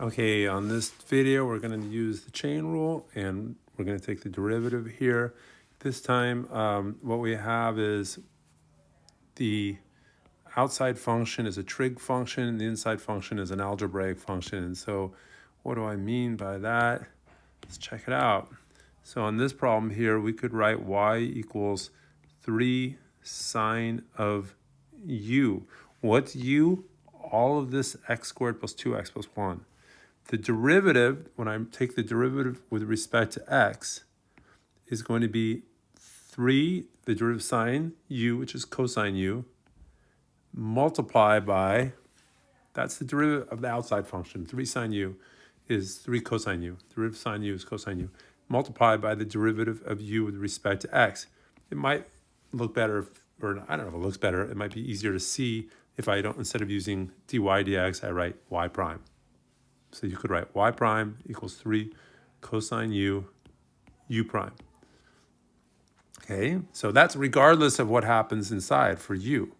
Okay, on this video, we're going to use the chain rule and we're going to take the derivative here. This time, what we have is the outside function is a trig function, and the inside function is an algebraic function. And so what do I mean by that? Let's check it out. So on this problem here, we could write y equals 3 sine of u. What's u? All of this x squared plus 2x plus 1. The derivative, when I take the derivative with respect to x, is going to be 3, the derivative sine u, which is cosine u, multiply by, that's the derivative of the outside function. 3 sine u is 3 cosine u. Derivative of sine u is cosine u. Multiplied by the derivative of u with respect to x. It might look better, or I don't know if it looks better. It might be easier to see if I don't, instead of using dy dx, I write y prime. So you could write y prime equals 3 cosine u, u prime. Okay, so that's regardless of what happens inside for u.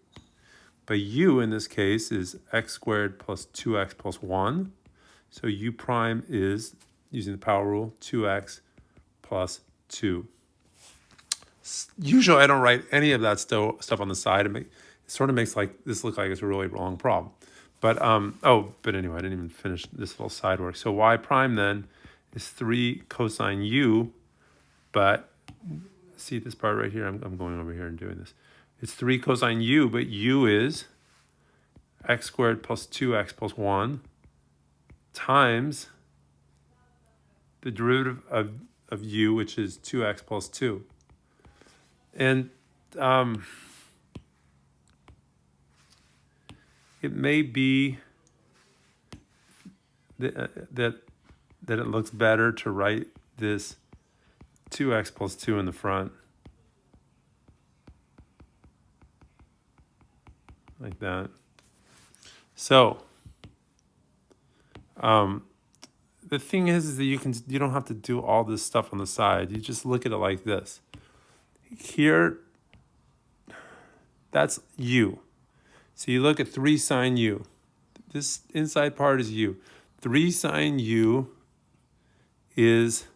But u in this case is x squared plus 2x plus 1. So u prime is, using the power rule, 2x plus 2. Usually I don't write any of that stuff on the side. It sort of makes this look like it's a really wrong problem. But, but anyway, I didn't even finish this little side work. So y prime then is 3 cosine u, but see this part right here? I'm going over here and doing this. It's 3 cosine u, but u is x squared plus 2x plus 1 times the derivative of u, which is 2x plus 2. And it may be that it looks better to write this 2x plus 2 in the front. Like that. So, the thing is that you don't have to do all this stuff on the side. You just look at it like this. Here, that's u. So you look at 3 sine u. This inside part is u. 3 sine u is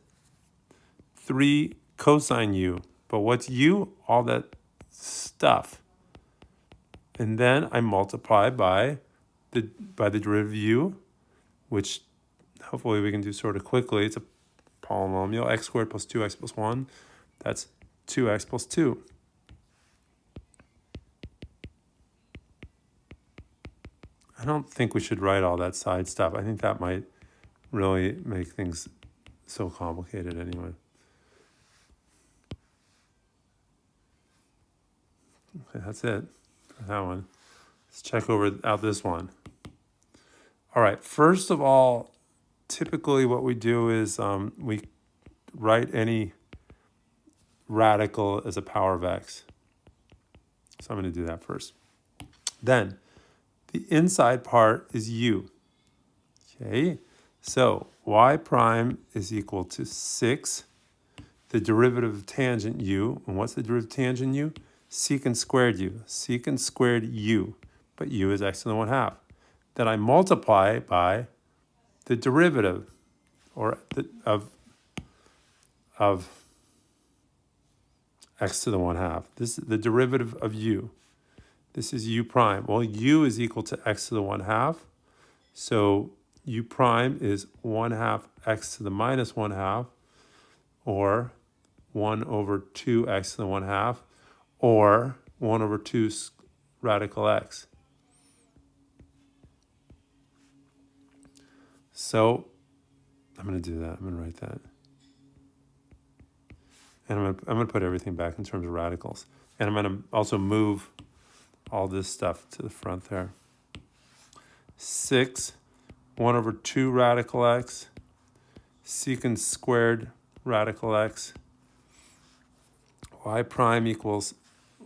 3 cosine u. But what's u? All that stuff. And then I multiply by the derivative of u, which hopefully we can do sort of quickly. It's a polynomial, x squared plus 2x plus 1. That's 2x plus 2. I don't think we should write all that side stuff. I think that might really make things so complicated anyway. Okay, that's it for that one. Let's check out this one. All right, first of all, typically what we do is we write any radical as a power of x. So I'm going to do that first. Then the inside part is u. Okay, so y prime is equal to 6, the derivative of tangent u. And what's the derivative of tangent u? Secant squared u. Secant squared u. But u is x to the 1/2. Then I multiply by the derivative of x to the 1/2. This is the derivative of u. This is u prime. Well, u is equal to x to the 1/2. So u prime is 1/2 x to the minus 1/2, or 1 over 2x to the 1/2, or 1 over 2 radical x. So I'm going to do that. I'm going to write that. And I'm going to put everything back in terms of radicals. And I'm going to also move all this stuff to the front there. 6, 1 over 2 radical x, secant squared radical x. Y prime equals,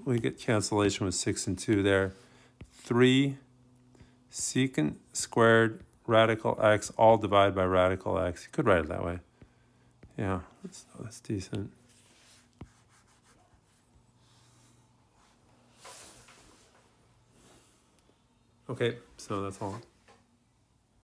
we get cancellation with 6 and 2 there. 3 secant squared radical x, all divided by radical x. You could write it that way. Yeah, that's decent. Okay, so that's all.